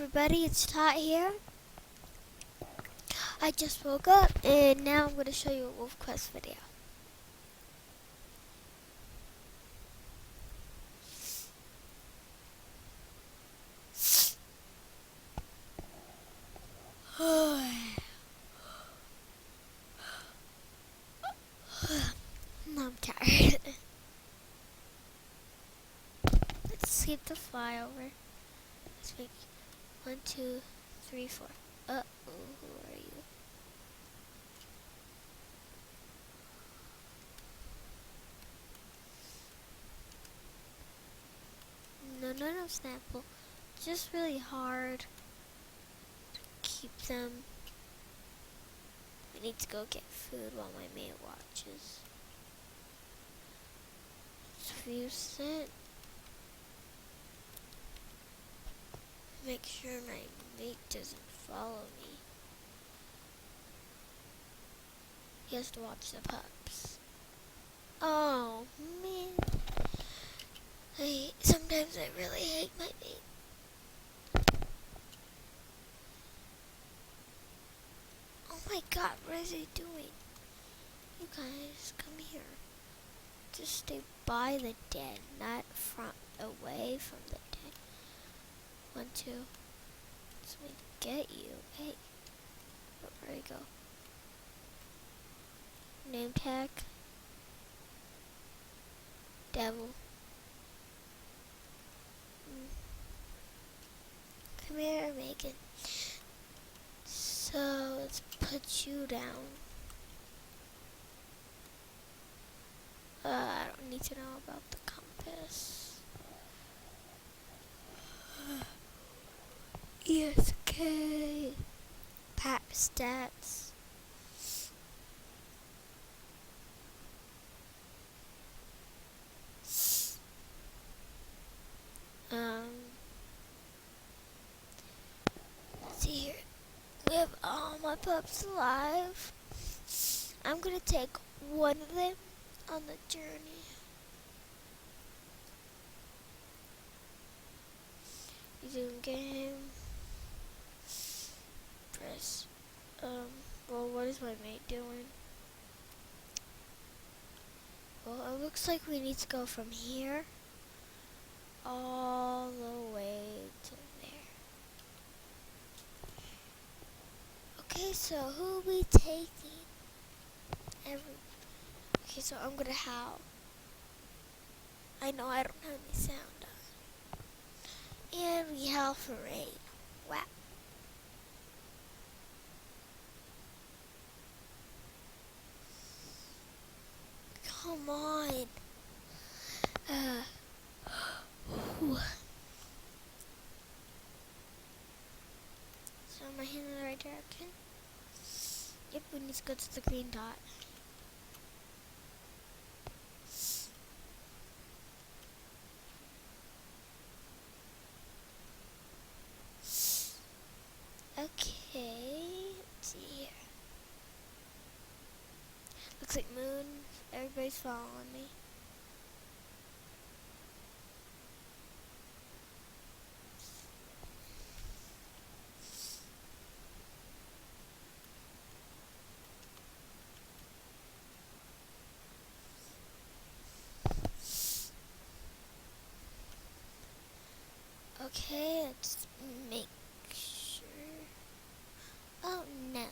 everybody, it's Tot here. I just woke up and now I'm going to show you a Wolf Quest video. I'm tired. Let's skip the flyover. Let's make 1, 2, 3, 4. Uh-oh, who are you? No, Snapple. Just really hard to keep them. We need to go get food while my mate watches. Translucent. Make sure my mate doesn't follow me. He has to watch the pups. Oh man. Sometimes I really hate my mate. Oh my god, what is he doing? You guys, come here. Just stay by the den, not away from the den. 1, 2. Let me get you. Hey. Where'd he go? Name tag. Devil. Come here, Megan. So, let's put you down. I don't need to know about the compass. Yes, okay. Pat stats. Let's see here. We have all my pups alive. I'm gonna take one of them on the journey. Resume game. Press. Well, what is my mate doing? Well, it looks like we need to go from here all the way to there. Okay, so who are we taking? Okay, so I'm gonna howl. I know I don't have any sound on. And we howl for rain. Wow. Come on. So am I heading in the right direction? Yep, we need to go to the green dot. Okay, let's see here. Looks like moon. Everybody's following me. Okay, let's make sure. Oh no,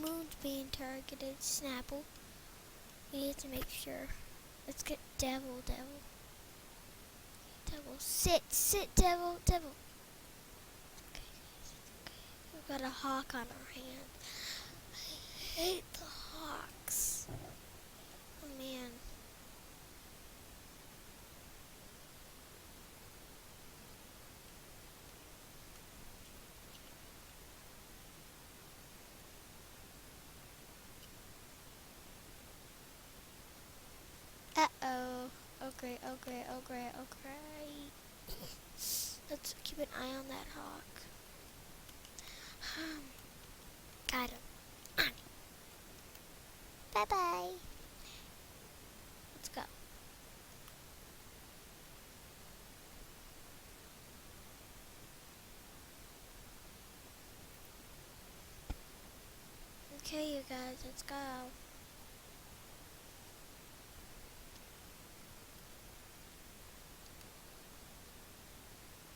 moon's being targeted. Snapple. We need to make sure. Let's get Devil. Sit, Devil. Okay, we've got a hawk on our hand. I hate the hawks. Oh man. Uh-oh. Oh great. Let's keep an eye on that hawk. Got him. Bye-bye. Let's go. Let's go.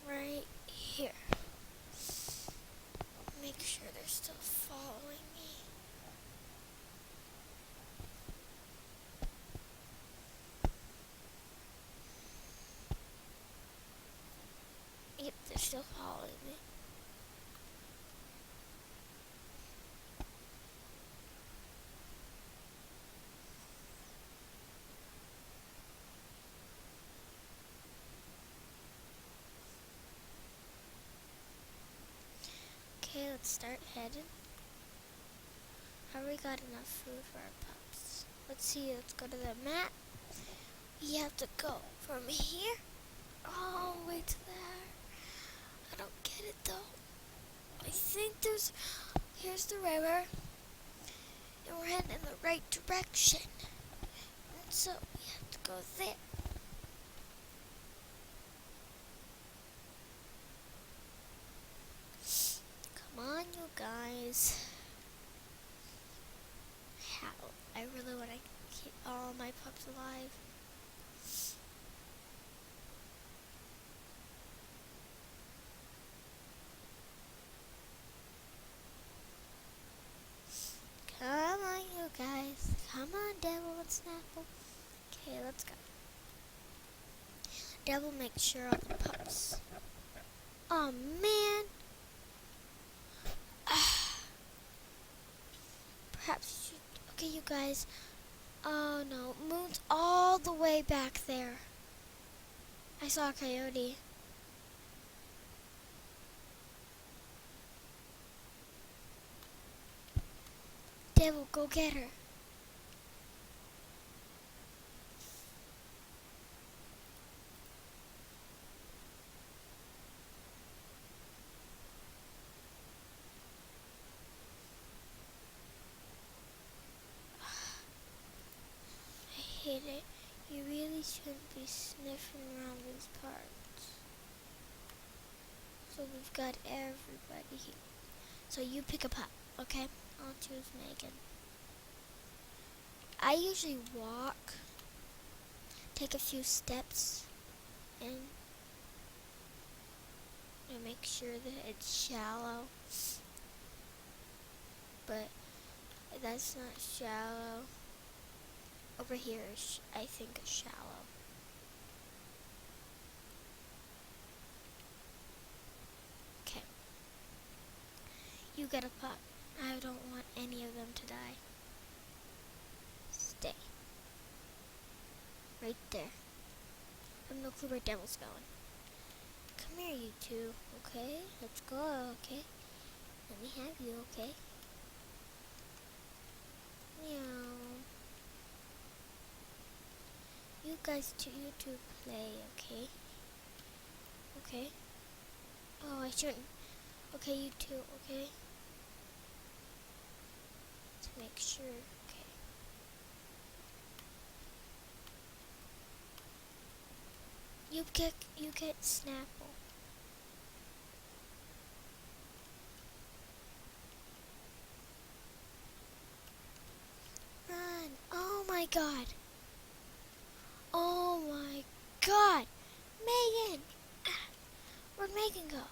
Right here. Make sure they're still following me. Yep, they're still following me. Okay, let's start heading. Have we got enough food for our pups? Let's see, let's go to the map. We have to go from here all the way to there. I don't get it though. I think here's the river, and we're heading in the right direction. And so we have to go there. Come on, you guys. How? I really want to keep all my pups alive. Come on, you guys. Come on, Devil and Snapple. Okay, let's go. Devil, make sure all the pups. Oh, man. Perhaps you should. Okay, you guys. Oh, no. Moon's all the way back there. I saw a coyote. Devil, go get her. I hate it. You really shouldn't be sniffing around these parts. So we've got everybody here. So you pick a pup, okay? I'll choose Megan. I usually walk, take a few steps, and make sure that it's shallow. But that's not shallow. Over here is, I think, is shallow. Okay. You get a pup. I don't want any of them to die. Stay. Right there. I have no clue where Devil's going. Come here, you two. Okay? Let's go, okay? Let me have you, okay? Meow. You guys two, you two play, okay? Okay? Oh, I shouldn't. Okay, you two, okay? To make sure, okay. You get Snapple. Run! Oh my God! Oh my God! Megan! Where'd Megan go?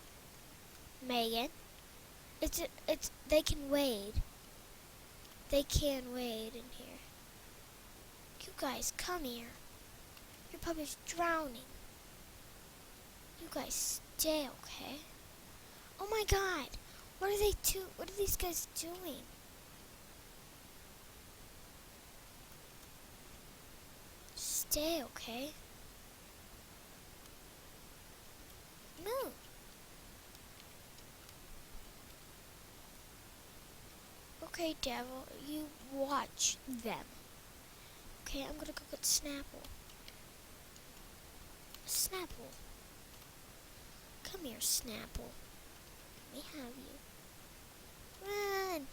Megan? They can wade. They can wade in here. You guys, come here. Your puppy's drowning. You guys stay, okay? Oh my God! What are these guys doing? Stay, okay? Move. Okay, Devil, you watch them. Okay, I'm gonna go get Snapple. Snapple. Come here, Snapple. Let me have you. Run!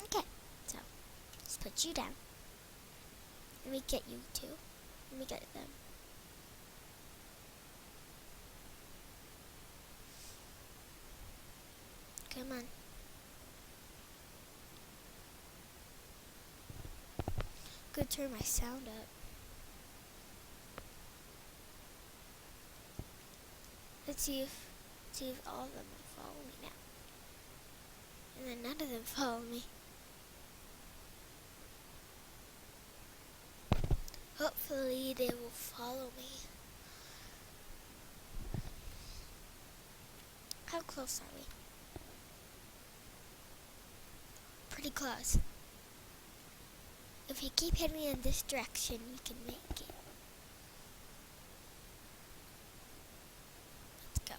Okay, so, let's put you down. Let me get you two. Let me get them. Come on. Could turn my sound up. Let's see if all of them will follow me now. And then none of them follow me. Hopefully they will follow me. How close are we? Pretty close. If you keep heading in this direction, you can make it. Let's go.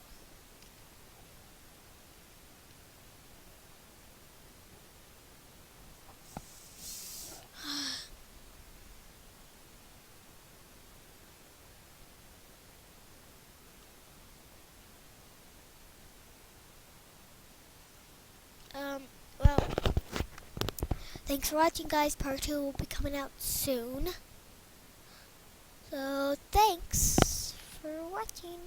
Well, thanks for watching, guys. Part 2 will be coming out soon. So, thanks for watching.